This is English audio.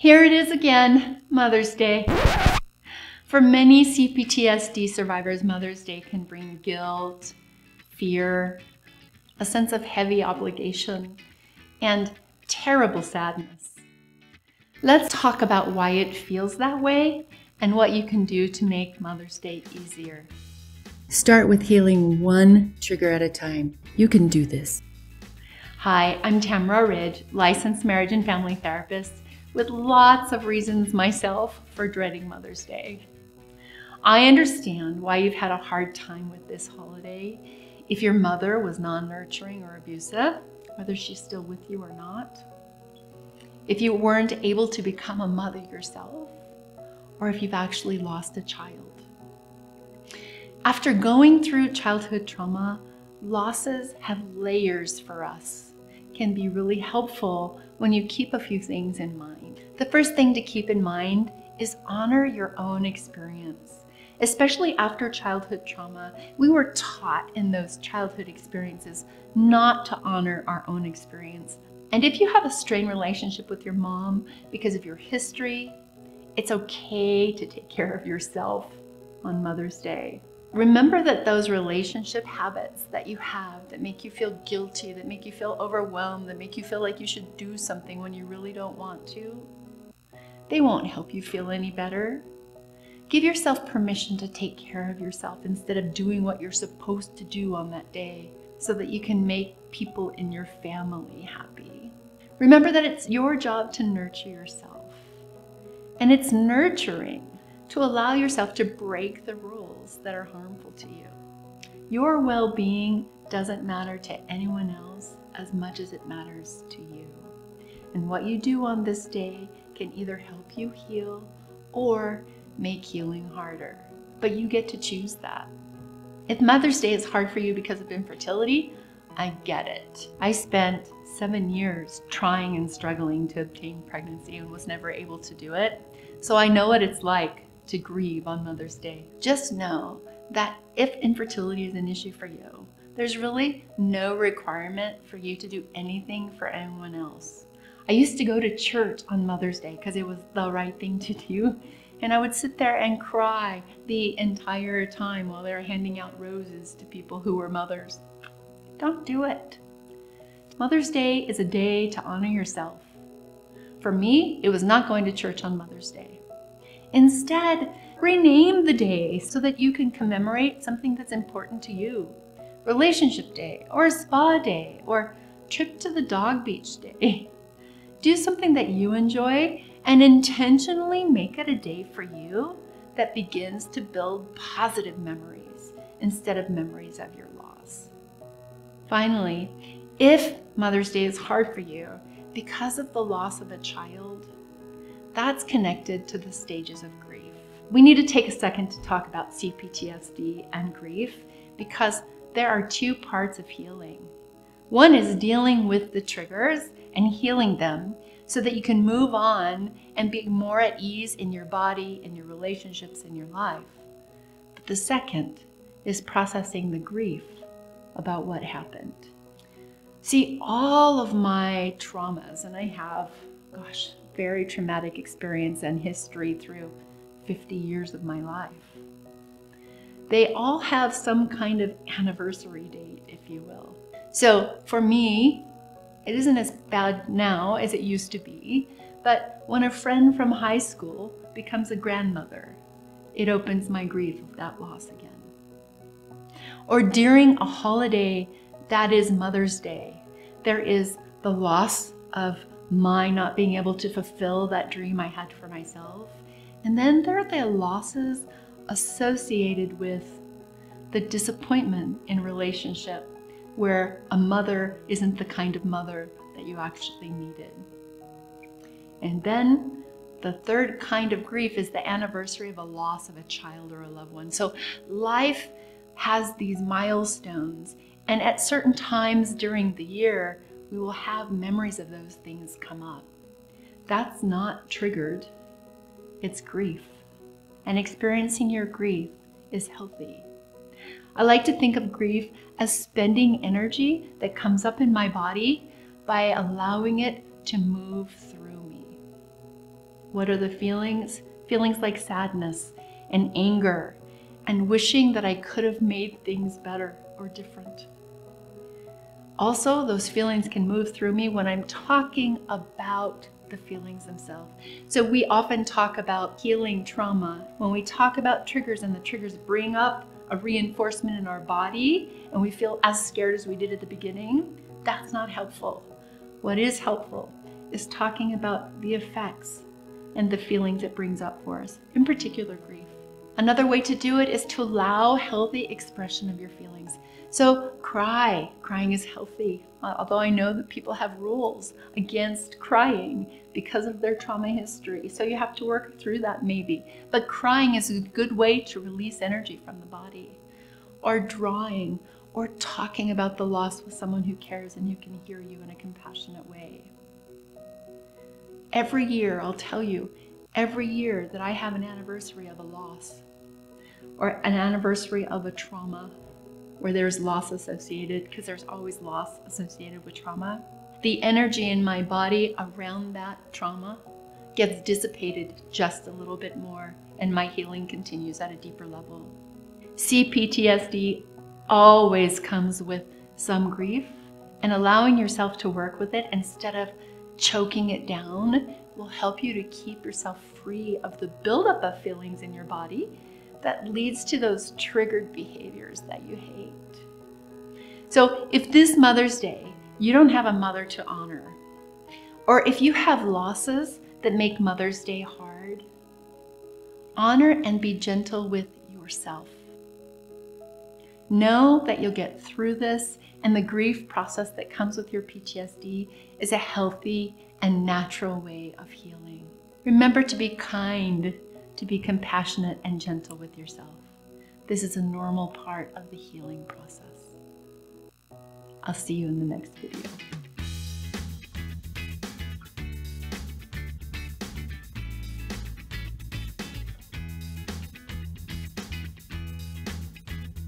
Here it is again, Mother's Day. For many CPTSD survivors, Mother's Day can bring guilt, fear, a sense of heavy obligation, and terrible sadness. Let's talk about why it feels that way and what you can do to make Mother's Day easier. Start with healing one trigger at a time. You can do this. Hi, I'm Tamara Ridge, licensed marriage and family therapist with lots of reasons myself for dreading Mother's Day. I understand why you've had a hard time with this holiday. If your mother was non-nurturing or abusive, whether she's still with you or not. If you weren't able to become a mother yourself, or if you've actually lost a child. After going through childhood trauma, losses have layers for us. Can be really helpful when you keep a few things in mind. The first thing to keep in mind is honor your own experience. Especially after childhood trauma, we were taught in those childhood experiences not to honor our own experience. And if you have a strained relationship with your mom because of your history, it's okay to take care of yourself on Mother's Day. Remember that those relationship habits that you have that make you feel guilty, that make you feel overwhelmed, that make you feel like you should do something when you really don't want to, they won't help you feel any better. Give yourself permission to take care of yourself instead of doing what you're supposed to do on that day so that you can make people in your family happy. Remember that it's your job to nurture yourself. And it's nurturing to allow yourself to break the rules that are harmful to you. Your well-being doesn't matter to anyone else as much as it matters to you. And what you do on this day can either help you heal or make healing harder. But you get to choose that. If Mother's Day is hard for you because of infertility, I get it. I spent 7 years trying and struggling to obtain pregnancy and was never able to do it. So I know what it's like to grieve on Mother's Day. Just know that if infertility is an issue for you, there's really no requirement for you to do anything for anyone else. I used to go to church on Mother's Day because it was the right thing to do. And I would sit there and cry the entire time while they were handing out roses to people who were mothers. Don't do it. Mother's Day is a day to honor yourself. For me, it was not going to church on Mother's Day. Instead, rename the day so that you can commemorate something that's important to you. Relationship Day, or Spa Day, or Trip to the Dog Beach Day. Do something that you enjoy and intentionally make it a day for you that begins to build positive memories instead of memories of your loss. Finally, if Mother's Day is hard for you because of the loss of a child, that's connected to the stages of grief. We need to take a second to talk about CPTSD and grief because there are two parts of healing. One is dealing with the triggers and healing them so that you can move on and be more at ease in your body, in your relationships, in your life. But the second is processing the grief about what happened. See, all of my traumas, and I have, very traumatic experience and history through 50 years of my life. They all have some kind of anniversary date, if you will. So for me, it isn't as bad now as it used to be, but when a friend from high school becomes a grandmother, it opens my grief of that loss again. Or during a holiday that is Mother's Day, there is the loss of my not being able to fulfill that dream I had for myself. And then there are the losses associated with the disappointment in relationship where a mother isn't the kind of mother that you actually needed. And then the third kind of grief is the anniversary of a loss of a child or a loved one. So life has these milestones, and at certain times during the year, we will have memories of those things come up. That's not triggered, it's grief. And experiencing your grief is healthy. I like to think of grief as spending energy that comes up in my body by allowing it to move through me. What are the feelings? Feelings like sadness and anger and wishing that I could have made things better or different. Also, those feelings can move through me when I'm talking about the feelings themselves. So we often talk about healing trauma. When we talk about triggers and the triggers bring up a reinforcement in our body and we feel as scared as we did at the beginning, that's not helpful. What is helpful is talking about the effects and the feelings it brings up for us, in particular grief. Another way to do it is to allow healthy expression of your feelings. So cry. Crying is healthy. Although I know that people have rules against crying because of their trauma history. So you have to work through that maybe. But crying is a good way to release energy from the body. Or drawing, or talking about the loss with someone who cares and who can hear you in a compassionate way. Every year, I'll tell you, every year that I have an anniversary of a loss or an anniversary of a trauma where there's loss associated, because there's always loss associated with trauma, the energy in my body around that trauma gets dissipated just a little bit more and my healing continues at a deeper level. CPTSD always comes with some grief, and allowing yourself to work with it instead of choking it down will help you to keep yourself free of the buildup of feelings in your body that leads to those triggered behaviors that you hate. So if this Mother's Day, you don't have a mother to honor, or if you have losses that make Mother's Day hard, honor and be gentle with yourself. Know that you'll get through this, and the grief process that comes with your PTSD is a healthy and natural way of healing. Remember to be kind, to be compassionate and gentle with yourself. This is a normal part of the healing process. I'll see you in the next video.